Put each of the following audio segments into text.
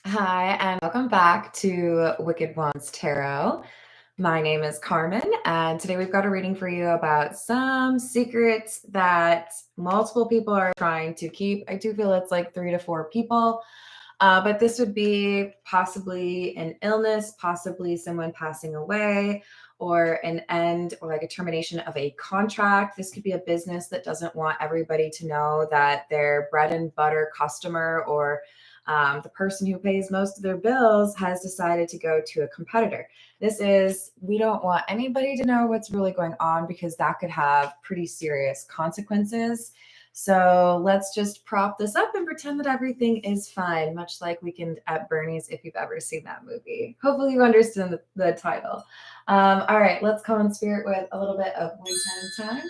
Hi, and welcome back to Wicked Ones Tarot. My name is Carmen, and today we've got a reading for you about some secrets that multiple people are trying to keep. I do feel it's like 3 to 4 people, but this would be possibly an illness, possibly someone passing away, or an end or like a termination of a contract. This could be a business that doesn't want everybody to know that their bread and butter customer or the person who pays most of their bills has decided to go to a competitor. We don't want anybody to know what's really going on because that could have pretty serious consequences. So let's just prop this up and pretend that everything is fine, much like Weekend at Bernie's, if you've ever seen that movie. Hopefully you understand the title. All right, let's call in spirit with a little bit of Wu-Tang time.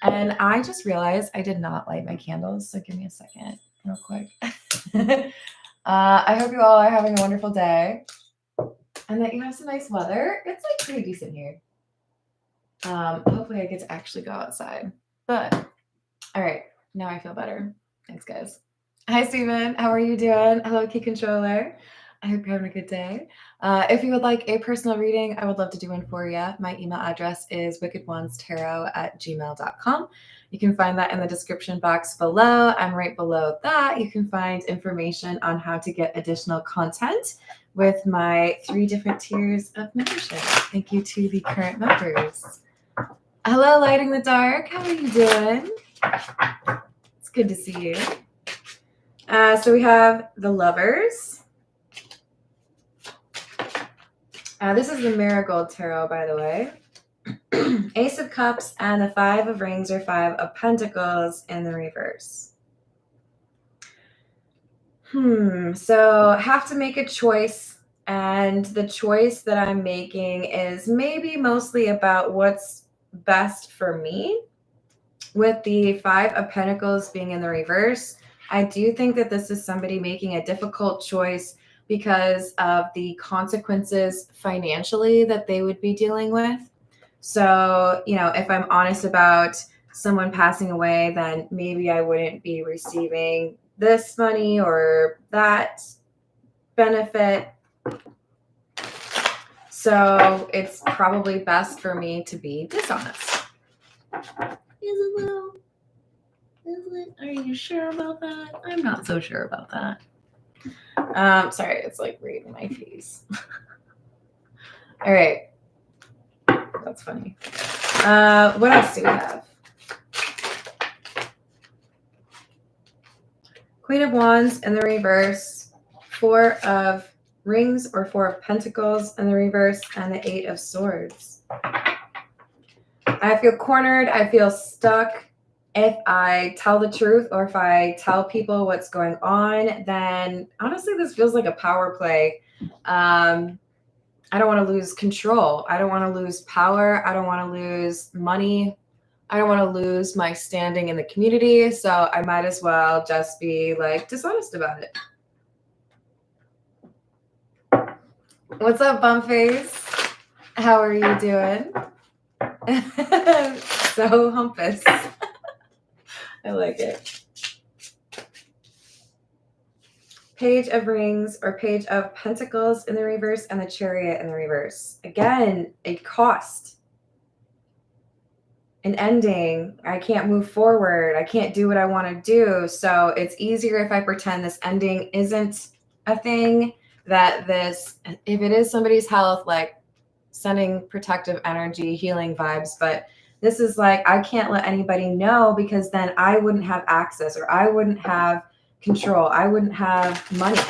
And I just realized I did not light my candles, so give me a second real quick. I hope you all are having a wonderful day and that you have some nice weather. It's like pretty decent here. Hopefully I get to actually go outside. But all right, now I feel better. Thanks, guys. Hi, Steven. How are you doing? Hello, Key Controller. I hope you're having a good day. If you would like a personal reading, I would love to do one for you. My email address is wickedonestarot@gmail.com. You can find that in the description box below. And right below that, you can find information on how to get additional content with my 3 different tiers of membership. Thank you to the current members. Hello, Lighting the Dark. How are you doing? It's good to see you. So we have the Lovers. This is the Marigold Tarot, by the way. Ace of Cups and the 5 of Rings or 5 of Pentacles in the reverse. So have to make a choice, and the choice that I'm making is maybe mostly about what's best for me. With the 5 of Pentacles being in the reverse, I do think that this is somebody making a difficult choice because of the consequences financially that they would be dealing with. So, if I'm honest about someone passing away, then maybe I wouldn't be receiving this money or that benefit. So it's probably best for me to be dishonest. Is it though? Is it? Are you sure about that? I'm not so sure about that. Sorry, it's like right in my face. All right. That's funny. What else do we have? Queen of Wands in the reverse, 4 of Rings or 4 of Pentacles in the reverse, and the 8 of Swords. I feel cornered. I feel stuck. If I tell the truth or if I tell people what's going on, then honestly, this feels like a power play. I don't want to lose control. I don't want to lose power. I don't want to lose money. I don't want to lose my standing in the community. So I might as well just be like dishonest about it. What's up, Bumface? How are you doing? So humpus. I like it. Page of Rings or Page of Pentacles in the reverse and the Chariot in the reverse. Again, a cost. An ending. I can't move forward. I can't do what I want to do. So it's easier if I pretend this ending isn't a thing, that if it is somebody's health, like sending protective energy, healing vibes, but this is like, I can't let anybody know because then I wouldn't have access or I wouldn't have control. I wouldn't have money.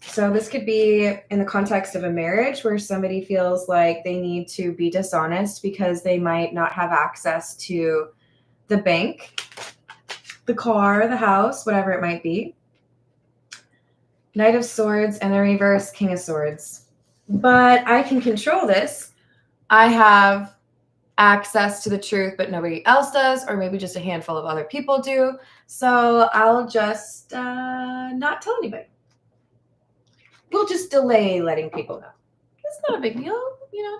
So this could be in the context of a marriage where somebody feels like they need to be dishonest because they might not have access to the bank, the car, the house, whatever it might be. Knight of Swords and the reverse, King of Swords. But I can control this. I have access to the truth, but nobody else does, or maybe just a handful of other people do. So I'll just not tell anybody. We'll just delay letting people know. It's not a big deal,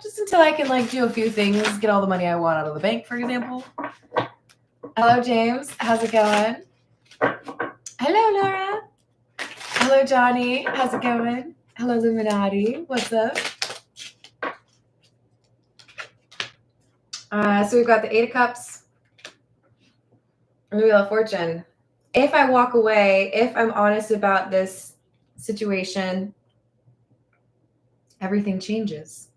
just until I can do a few things, get all the money I want out of the bank, for example. Hello, James. How's it going? Hello, Laura. Hello, Johnny. How's it going? Hello, Illuminati. What's up? So we've got the Eight of Cups and the Wheel of Fortune. If I walk away, if I'm honest about this situation, everything changes.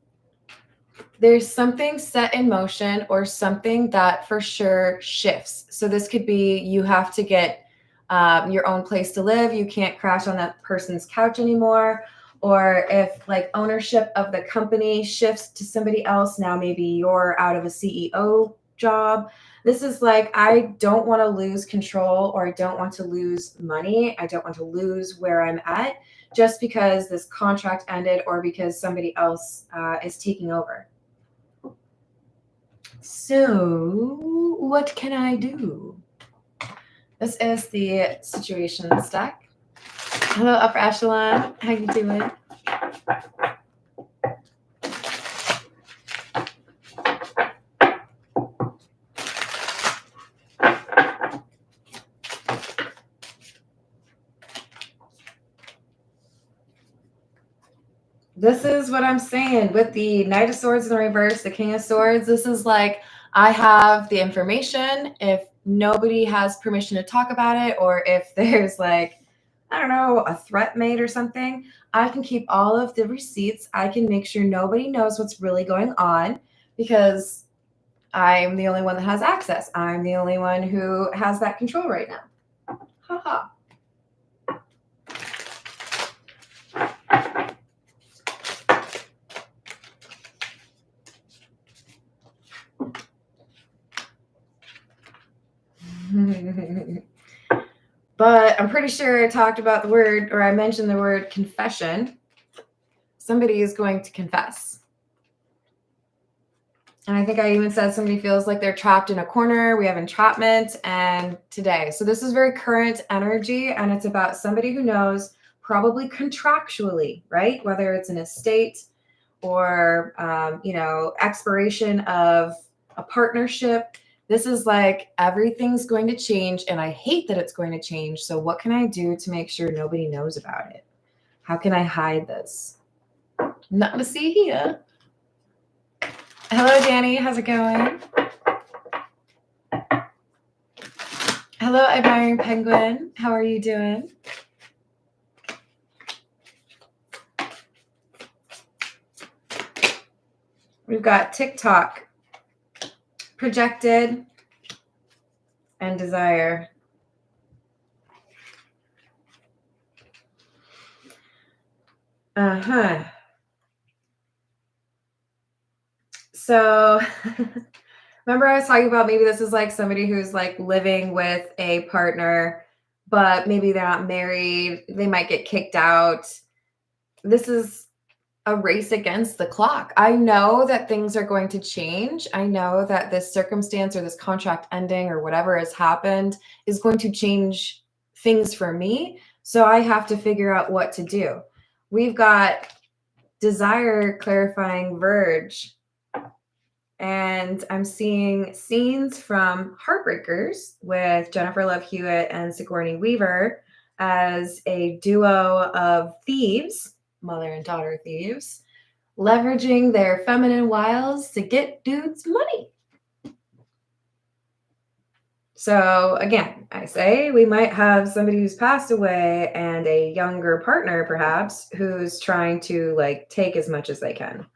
There's something set in motion or something that for sure shifts. So this could be you have to get your own place to live. You can't crash on that person's couch anymore. Or if like ownership of the company shifts to somebody else, now maybe you're out of a CEO job. This is like, I don't want to lose control, or I don't want to lose money. I don't want to lose where I'm at just because this contract ended or because somebody else is taking over. So what can I do? This is the situations deck. Hello, upper echelon. How you doing? This is what I'm saying with the Knight of Swords in the reverse, the King of Swords. This is like, I have the information. If nobody has permission to talk about it, or if there's like, I don't know, a threat made or something, I can keep all of the receipts. I can make sure nobody knows what's really going on because I'm the only one that has access. I'm the only one who has that control right now. Haha. But I'm pretty sure I talked about the word, or I mentioned the word confession. Somebody is going to confess. And I think I even said somebody feels like they're trapped in a corner. We have entrapment and today. So this is very current energy, and it's about somebody who knows, probably contractually, right? Whether it's an estate or, expiration of a partnership. This is like everything's going to change, and I hate that it's going to change. So what can I do to make sure nobody knows about it? How can I hide this? Nothing to see here. Hello, Danny. How's it going? Hello, Admiring Penguin. How are you doing? We've got TikTok, projected, and desire. So remember I was talking about maybe this is like somebody who's like living with a partner, but maybe they're not married. They might get kicked out. This is a race against the clock. I know that things are going to change. I know that this circumstance or this contract ending or whatever has happened is going to change things for me. So I have to figure out what to do. We've got desire clarifying Verge. And I'm seeing scenes from Heartbreakers with Jennifer Love Hewitt and Sigourney Weaver as a duo of thieves, mother and daughter thieves, leveraging their feminine wiles to get dudes money. So again, I say we might have somebody who's passed away and a younger partner, perhaps, who's trying to like take as much as they can.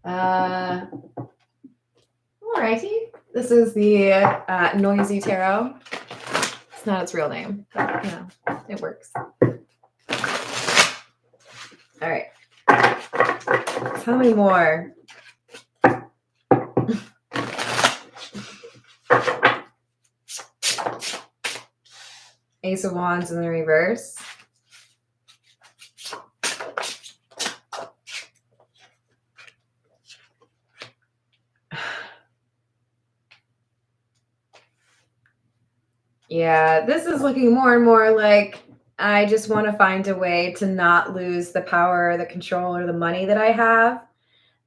Alrighty. This is the Noisy Tarot. It's not its real name, but it works. All right. Tell me more. Ace of Wands in the reverse. Yeah, this is looking more and more like I just want to find a way to not lose the power, the control, or the money that I have.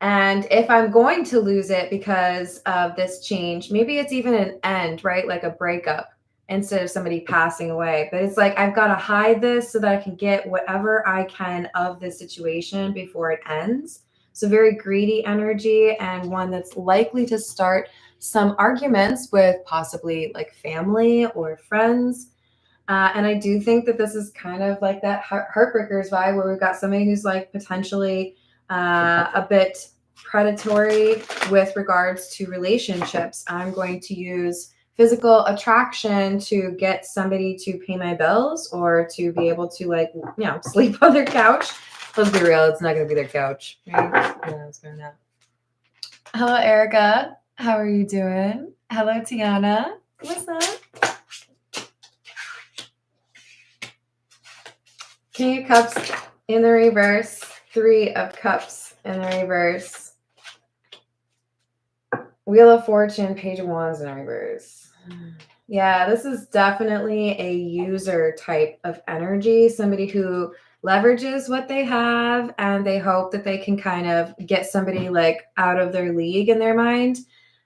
And if I'm going to lose it because of this change, maybe it's even an end, right? Like a breakup instead of somebody passing away. But it's like, I've got to hide this so that I can get whatever I can of this situation before it ends. So very greedy energy, and one that's likely to start some arguments with possibly like family or friends. And I do think that this is kind of like that Heartbreakers vibe, where we've got somebody who's like potentially a bit predatory with regards to relationships. I'm going to use physical attraction to get somebody to pay my bills or to be able to, like, you know, sleep on their couch. Let's be real, it's not going to be their couch, right? Yeah, it's going to. Hello, Erica. How are you doing? Hello, Tiana. What's up? King of Cups in the reverse. 3 of Cups in the reverse. Wheel of Fortune, Page of Wands in the reverse. Yeah, this is definitely a user type of energy. Somebody who leverages what they have, and they hope that they can kind of get somebody like out of their league in their mind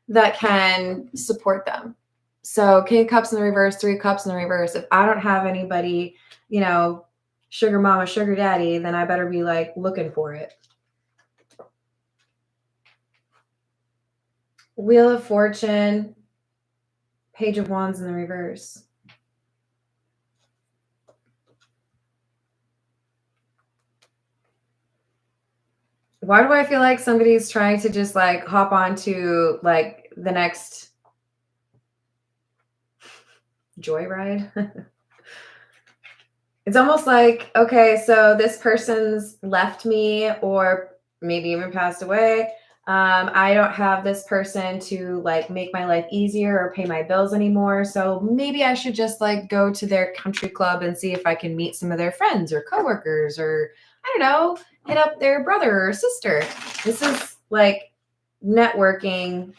that can support them. So King of Cups in the reverse, 3 of Cups in the reverse. If I don't have anybody, you know, sugar mama, sugar daddy, then I better be like looking for it. Wheel of Fortune, Page of Wands in the reverse. Why do I feel like somebody's trying to just like hop onto like the next joyride? It's almost like, okay, so this person's left me or maybe even passed away. I don't have this person to like make my life easier or pay my bills anymore. So maybe I should just like go to their country club and see if I can meet some of their friends or coworkers, or I don't know, hit up their brother or sister. This is like networking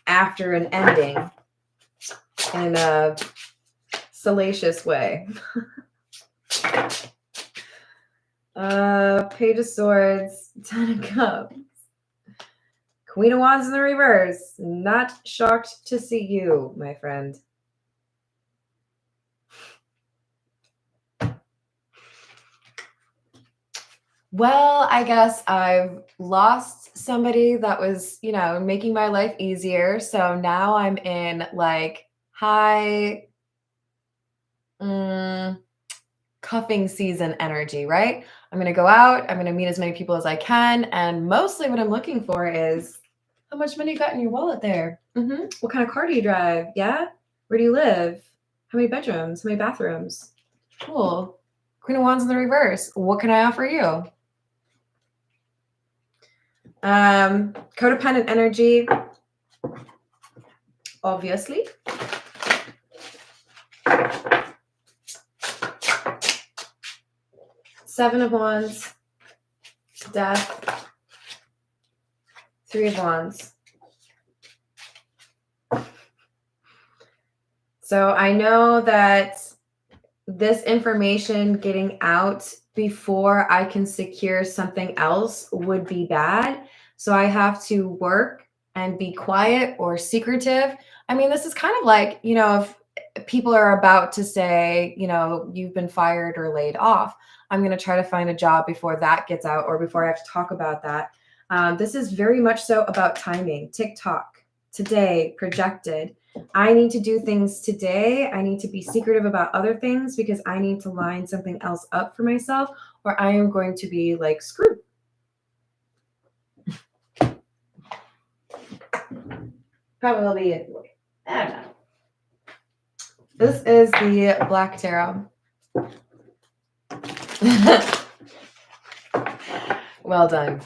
after an ending in a salacious way. Page of Swords, 10 of Cups. Queen of Wands in the reverse. Not shocked to see you, my friend. Well, I guess I've lost somebody that was, you know, making my life easier. So now I'm in like high cuffing season energy, right? I'm going to go out. I'm going to meet as many people as I can. And mostly what I'm looking for is, how much money you got in your wallet there? What kind of car do you drive? Yeah. Where do you live? How many bedrooms? How many bathrooms? Cool. Queen of Wands in the reverse. What can I offer you? Codependent energy, obviously. Seven of Wands, Death, 3 of Wands. So I know that this information getting out before I can secure something else would be bad. So I have to work and be quiet or secretive. I mean, this is kind of like, you know, if people are about to say, you know, you've been fired or laid off, I'm going to try to find a job before that gets out or before I have to talk about that. This is very much so about timing. TikTok, today, projected. I need to do things today. I need to be secretive about other things because I need to line something else up for myself, or I am going to be like screwed. Probably, I don't know. This is the Black Tarot. Well done.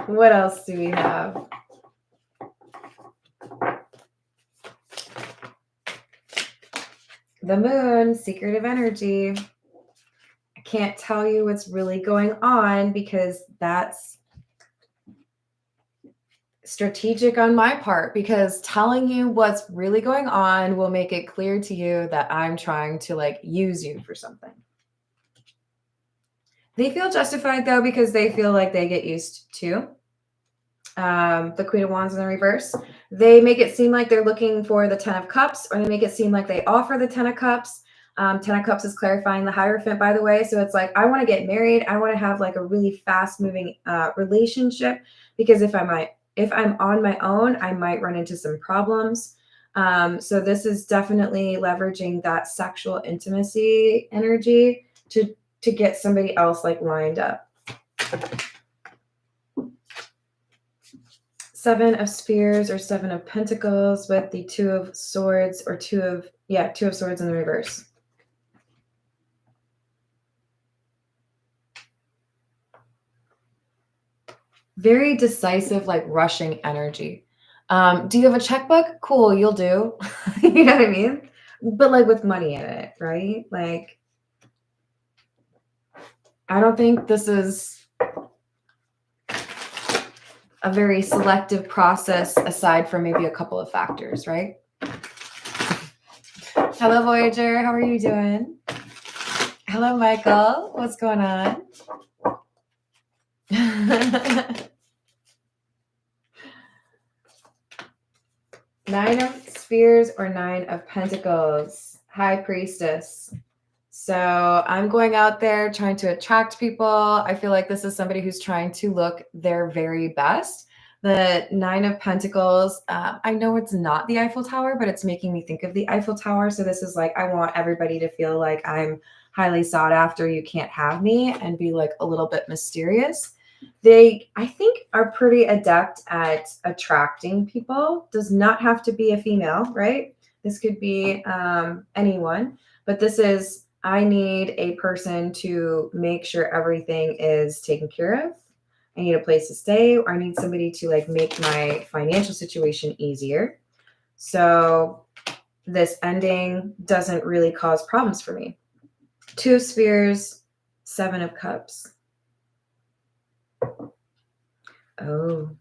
What else do we have? The Moon, secretive energy. I can't tell you what's really going on because that's strategic on my part, because telling you what's really going on will make it clear to you that I'm trying to like use you for something. They feel justified though, because they feel like they get used to the Queen of Wands in the reverse. They make it seem like they're looking for the Ten of Cups, or they make it seem like they offer the Ten of Cups. Ten of Cups is clarifying the Hierophant, by the way. So it's like, I want to get married. I want to have like a really fast moving relationship, because if I'm on my own, I might run into some problems. So this is definitely leveraging that sexual intimacy energy to get somebody else like lined up. Seven of Spears or Seven of Pentacles with the Two of Swords, or Two of Swords in the reverse. Very decisive, like rushing energy. Do you have a checkbook? Cool, you'll do. You know what I mean? But like with money in it, right? Like, I don't think this is a very selective process aside from maybe a couple of factors, right? Hello, Voyager. How are you doing? Hello, Michael. What's going on? Nine of Spears or Nine of Pentacles. High Priestess. So I'm going out there trying to attract people. I feel like this is somebody who's trying to look their very best. The Nine of Pentacles, I know it's not the Eiffel Tower, but it's making me think of the Eiffel Tower. So this is like, I want everybody to feel like I'm highly sought after, you can't have me, and be like a little bit mysterious. They, I think, are pretty adept at attracting people. Does not have to be a female, right? This could be anyone, but this is, I need a person to make sure everything is taken care of. I need a place to stay, or I need somebody to like make my financial situation easier. So this ending doesn't really cause problems for me. Two of Spears, Seven of Cups. Oh.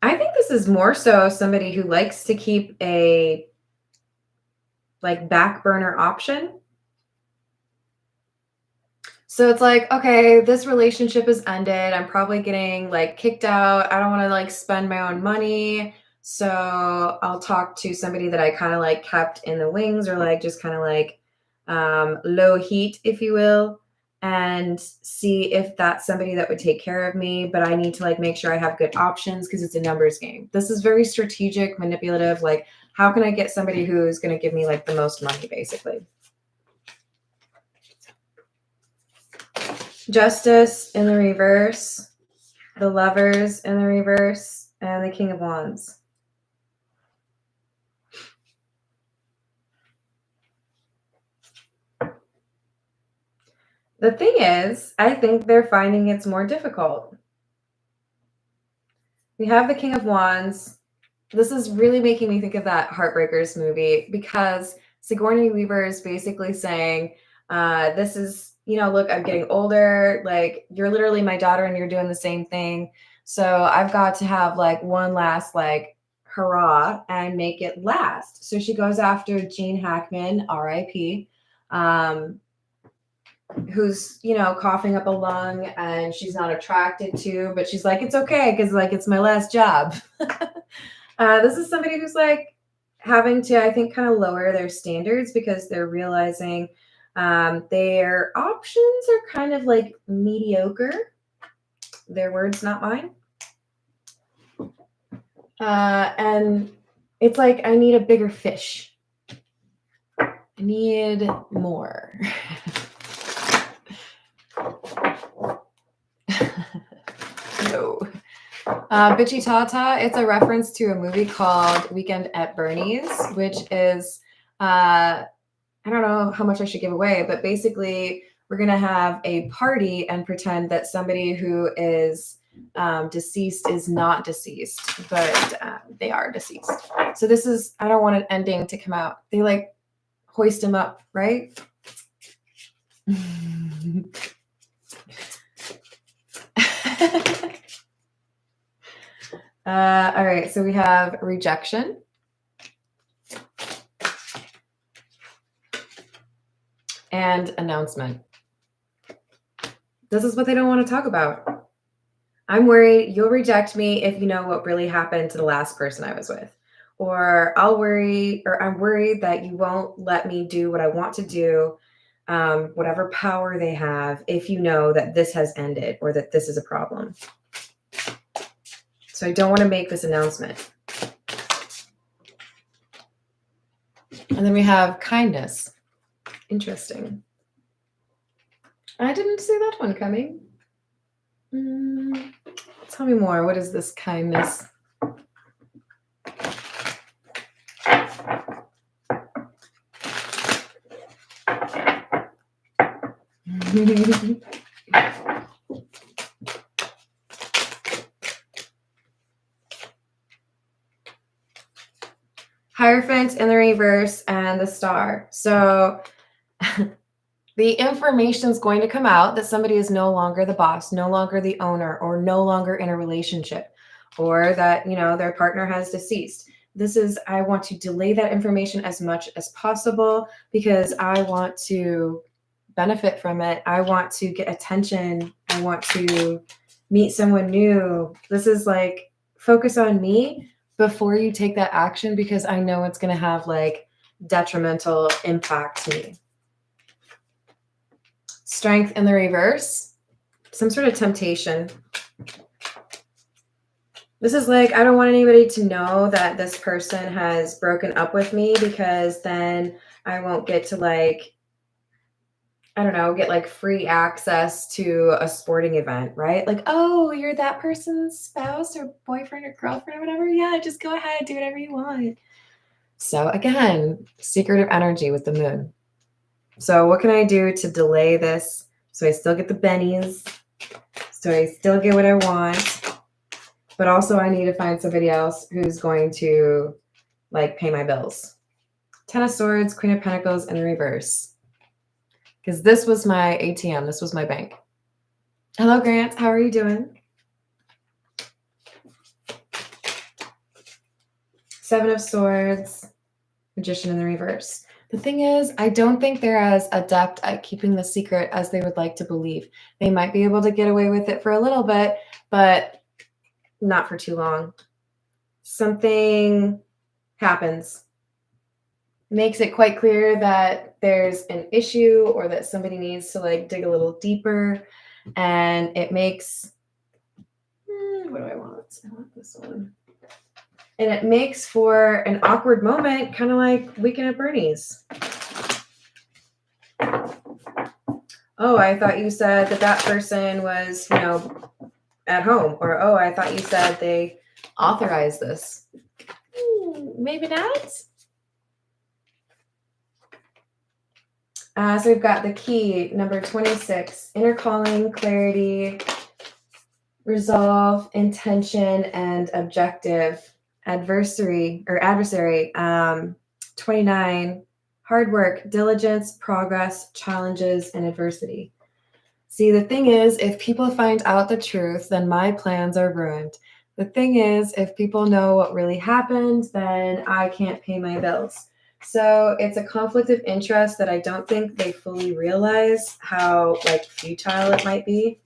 I think this is more so somebody who likes to keep a like back burner option. So it's like, okay, this relationship is ended. I'm probably getting like kicked out. I don't want to like spend my own money. So I'll talk to somebody that I kind of like kept in the wings, or like just kind of like low heat, if you will, and see if that's somebody that would take care of me. But I need to like make sure I have good options, because it's a numbers game. This is very strategic, manipulative. Like, how can I get somebody who's going to give me like the most money, basically? Justice in the reverse, the Lovers in the reverse, and the King of Wands. The thing is, I think they're finding it's more difficult. We have the King of Wands. This is really making me think of that Heartbreakers movie, because Sigourney Weaver is basically saying, this is, look, I'm getting older. Like, you're literally my daughter and you're doing the same thing. So I've got to have like one last like hurrah and make it last. So she goes after Gene Hackman, RIP, who's, coughing up a lung and she's not attracted to, but she's like, it's okay, because like it's my last job. This is somebody who's like having to, I think, kind of lower their standards, because they're realizing their options are kind of like mediocre. Their words, not mine. And it's like, I need a bigger fish. I need more. No. Bitchy Tata, it's a reference to a movie called Weekend at Bernie's, which is, I don't know how much I should give away, but basically we're going to have a party and pretend that somebody who is deceased is not deceased, but they are deceased. So this is, I don't want an ending to come out. They like hoist him up, right? All right, so we have rejection. and announcement. This is what they don't want to talk about. I'm worried you'll reject me if you know what really happened to the last person I was with. Or I'm worried that you won't let me do what I want to do, whatever power they have, if you know that this has ended or that this is a problem. So I don't want to make this announcement. And then we have kindness. Interesting. I didn't see that one coming. Tell me more. What is this kindness? Hierophant in the reverse and the star. So the information is going to come out that somebody is no longer the boss, no longer the owner, or no longer in a relationship, or that, you know, their partner has deceased. I want to delay that information as much as possible because I want to benefit from it. I want to get attention. I want to meet someone new. This is like, focus on me before you take that action because I know it's going to have like detrimental impact to me. Strength in the reverse, some sort of temptation. This is like, I don't want anybody to know that this person has broken up with me because then I won't get to like, I don't know, get like free access to a sporting event, right? Like, oh, you're that person's spouse or boyfriend or girlfriend or whatever. Yeah, just go ahead, do whatever you want. So again, secretive energy with the moon. So what can I do to delay this so I still get the bennies, so I still get what I want, but also I need to find somebody else who's going to like pay my bills. Ten of Swords, Queen of Pentacles in the reverse. Because this was my ATM. This was my bank. Hello, Grant. How are you doing? Seven of Swords, Magician in the reverse. The thing is, I don't think they're as adept at keeping the secret as they would like to believe. They might be able to get away with it for a little bit, but not for too long. Something happens. Makes it quite clear that there's an issue or that somebody needs to like dig a little deeper. And it makes, what do I want? I want this one. And it makes for an awkward moment, kind of like Weekend at Bernie's. Oh, I thought you said that person was, you know, at home. Or, oh, I thought you said they authorized this. Maybe not. So we've got the key, number 26, inner calling, clarity, resolve, intention, and objective. Adversary, 29, hard work, diligence, progress, challenges, and adversity. See, the thing is, if people find out the truth, then my plans are ruined. The thing is, if people know what really happened, then I can't pay my bills. So it's a conflict of interest that I don't think they fully realize how like futile it might be.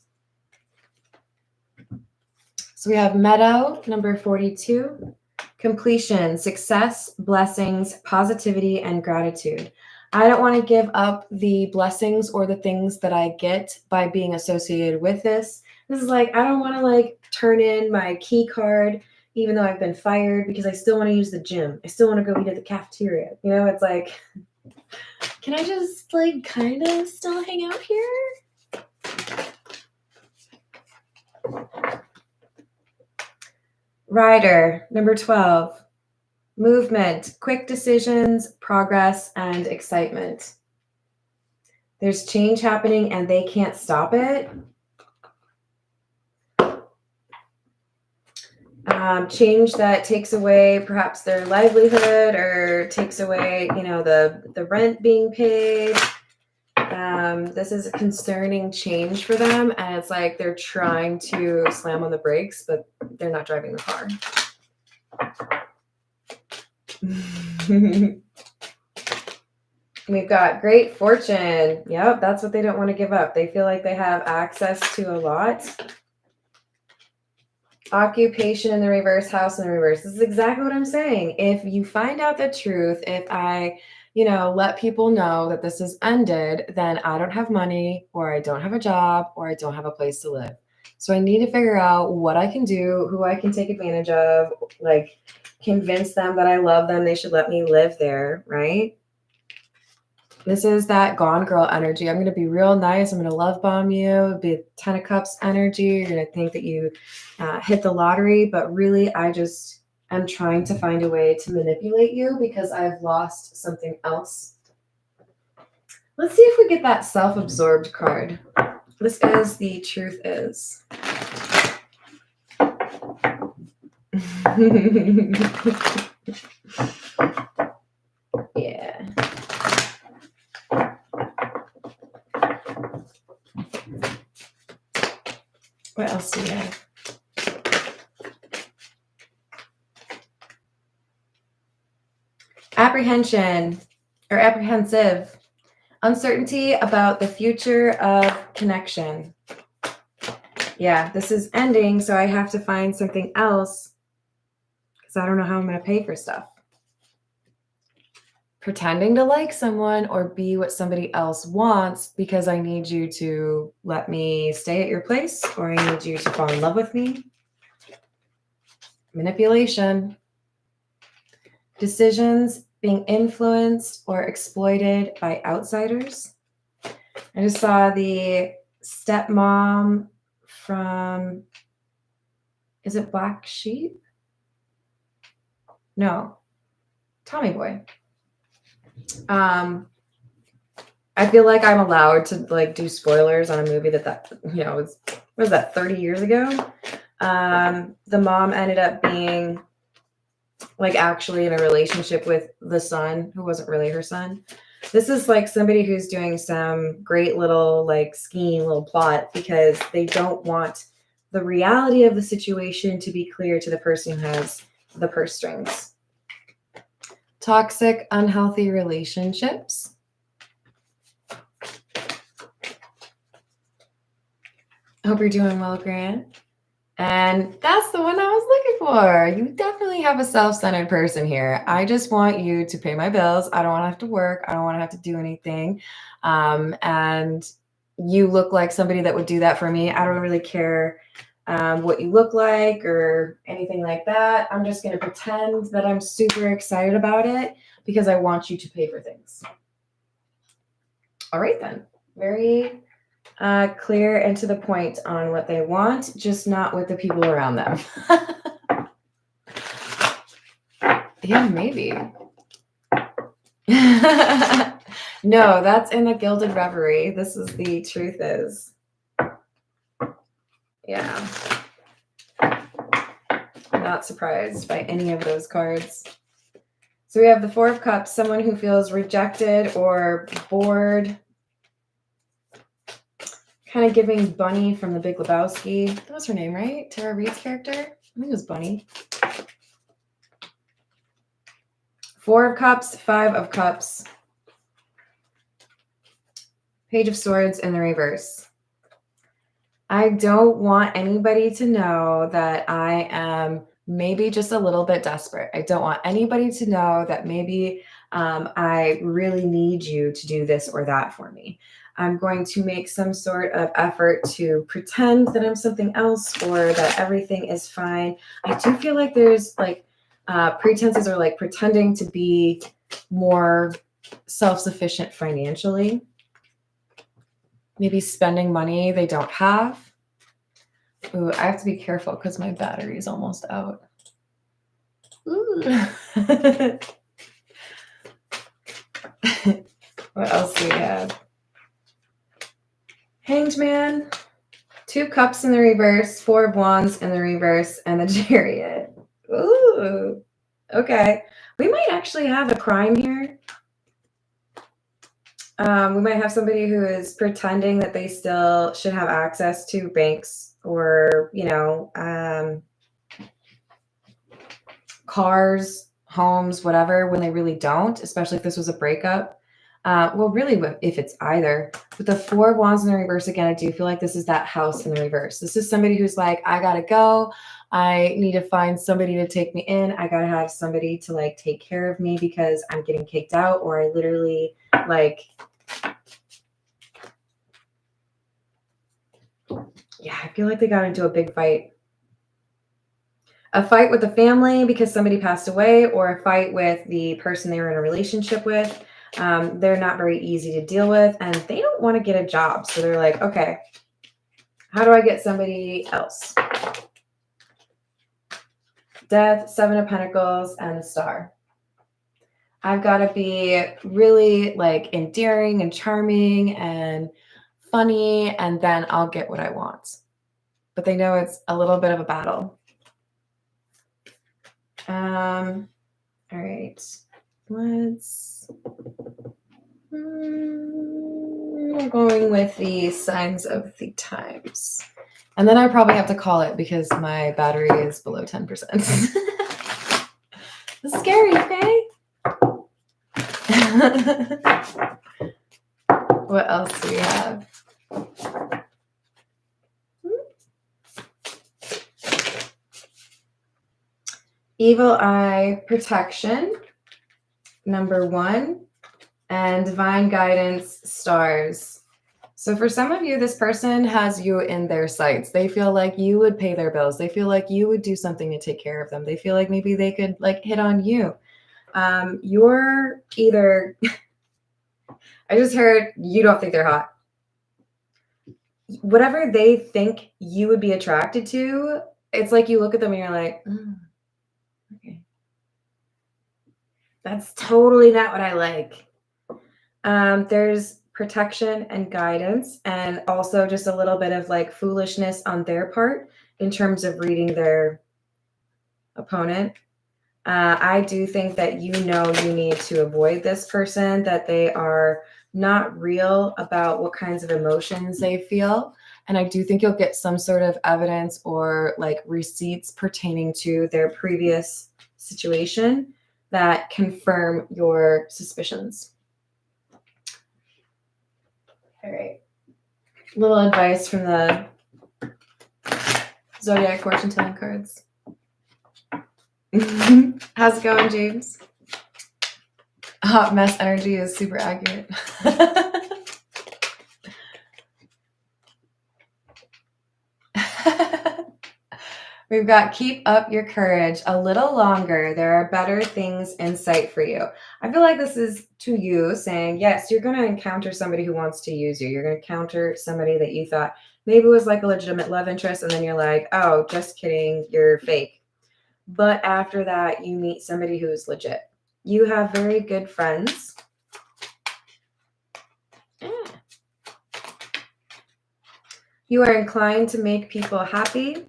So we have Meadow, number 42. Completion, success, blessings, positivity, and gratitude. I don't want to give up the blessings or the things that I get by being associated with this. This is like, I don't want to like turn in my key card, even though I've been fired, because I still want to use the gym. I still want to go eat at the cafeteria. You know, it's like, can I just like kind of still hang out here? Rider, number 12. Movement, quick decisions, progress, and excitement. There's change happening and they can't stop it. Change that takes away perhaps their livelihood or takes away, you know, the rent being paid. This is a concerning change for them, and it's like they're trying to slam on the brakes, but they're not driving the car. We've got great fortune. Yep, that's what they don't want to give up. They feel like they have access to a lot. Occupation in the reverse, house in the reverse. This is exactly what I'm saying. If you find out the truth, if I, let people know that this is ended, then I don't have money, or I don't have a job, or I don't have a place to live. So I need to figure out what I can do, who I can take advantage of, like convince them that I love them. They should let me live there, right? This is that Gone Girl energy. I'm going to be real nice. I'm going to love bomb you. It'll be a 10 of Cups energy. You're going to think that you hit the lottery, but really I just am trying to find a way to manipulate you because I've lost something else. Let's see if we get that self-absorbed card. This is the truth is. Yeah. What else do we have? Apprehension or apprehensive. Uncertainty about the future of connection. Yeah, this is ending, so I have to find something else because I don't know how I'm going to pay for stuff. Pretending to like someone or be what somebody else wants because I need you to let me stay at your place, or I need you to fall in love with me. Manipulation. Decisions being influenced or exploited by outsiders. I just saw the stepmom from, is it Black Sheep? No, Tommy Boy. I feel like I'm allowed to like do spoilers on a movie that was, what was that, 30 years ago? The mom ended up being like actually in a relationship with the son who wasn't really her son. This is like somebody who's doing some great little like scheme, little plot, because they don't want the reality of the situation to be clear to the person who has the purse strings. Toxic, unhealthy relationships. I hope you're doing well, Grant. And that's the one I was looking for. You definitely have a self-centered person here. I just want you to pay my bills. I don't want to have to work. I don't want to have to do anything. And you look like somebody that would do that for me. I don't really care what you look like or anything like that. I'm just going to pretend that I'm super excited about it because I want you to pay for things. All right, then. Very clear and to the point on what they want, just not with the people around them. Yeah, maybe. No, that's in the Gilded Reverie. This is the truth is. Yeah. I'm not surprised by any of those cards. So we have the Four of Cups, someone who feels rejected or bored. Kind of giving Bunny from The Big Lebowski. That was her name, right? Tara Reid's character? I think it was Bunny. Four of Cups, Five of Cups. Page of Swords in the reverse. I don't want anybody to know that I am maybe just a little bit desperate. I don't want anybody to know that maybe I really need you to do this or that for me. I'm going to make some sort of effort to pretend that I'm something else or that everything is fine. I do feel like there's like pretenses or like pretending to be more self-sufficient financially. Maybe spending money they don't have. Ooh, I have to be careful because my battery is almost out. Ooh. What else do we have? Hanged Man, Two Cups in the reverse, Four of Wands in the reverse, and the Chariot. Ooh, okay. We might actually have a crime here. We might have somebody who is pretending that they still should have access to banks or, cars, homes, whatever, when they really don't, especially if this was a breakup. Well, really, if it's either. With the Four of Wands in the reverse, again, I do feel like this is that House in the reverse. This is somebody who's like, I gotta go. I need to find somebody to take me in. I gotta have somebody to like take care of me because I'm getting kicked out, or I literally like, yeah, I feel like they got into a big fight. A fight with the family because somebody passed away, or a fight with the person they were in a relationship with. They're not very easy to deal with, and they don't want to get a job. So they're like, okay, how do I get somebody else? Death, Seven of Pentacles, and the Star. I've got to be really like endearing and charming and funny, and then I'll get what I want. But they know it's a little bit of a battle. All right. We're going with the signs of the times. And then I probably have to call it because my battery is below 10%. It's scary, okay? What else do we have? Evil Eye Protection, number 1, and Divine Guidance, Stars. So for some of you, this person has you in their sights. They feel like you would pay their bills. They feel like you would do something to take care of them. They feel like maybe they could like hit on you. You're either, I just heard you don't think they're hot. Whatever they think you would be attracted to, it's like you look at them and you're like, okay. That's totally not what I like. There's protection and guidance, and also just a little bit of like foolishness on their part in terms of reading their opponent. I do think that you need to avoid this person, that they are not real about what kinds of emotions they feel. And I do think you'll get some sort of evidence or like receipts pertaining to their previous situation that confirm your suspicions. All right. Little advice from the Zodiac fortune telling cards. How's it going, James? Hot mess energy is super accurate. We've got keep up your courage a little longer. There are better things in sight for you. I feel like this is to you saying, yes, you're going to encounter somebody who wants to use you. You're going to encounter somebody that you thought maybe was like a legitimate love interest. And then you're like, oh, just kidding. You're fake. But after that, you meet somebody who's legit. You have very good friends. You are inclined to make people happy.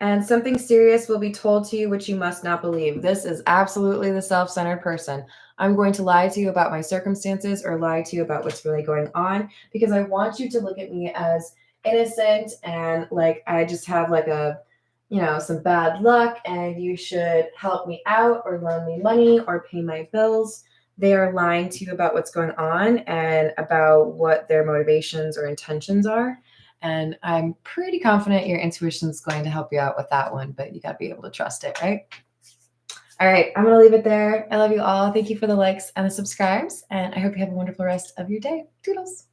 And something serious will be told to you which you must not believe. This is absolutely the self-centered person. I'm going to lie to you about my circumstances or lie to you about what's really going on because I want you to look at me as innocent and like I just have like a, some bad luck and you should help me out or loan me money or pay my bills. They are lying to you about what's going on and about what their motivations or intentions are. And I'm pretty confident your intuition is going to help you out with that one, but you got to be able to trust it, right? All right, I'm going to leave it there. I love you all. Thank you for the likes and the subscribes, and I hope you have a wonderful rest of your day. Toodles.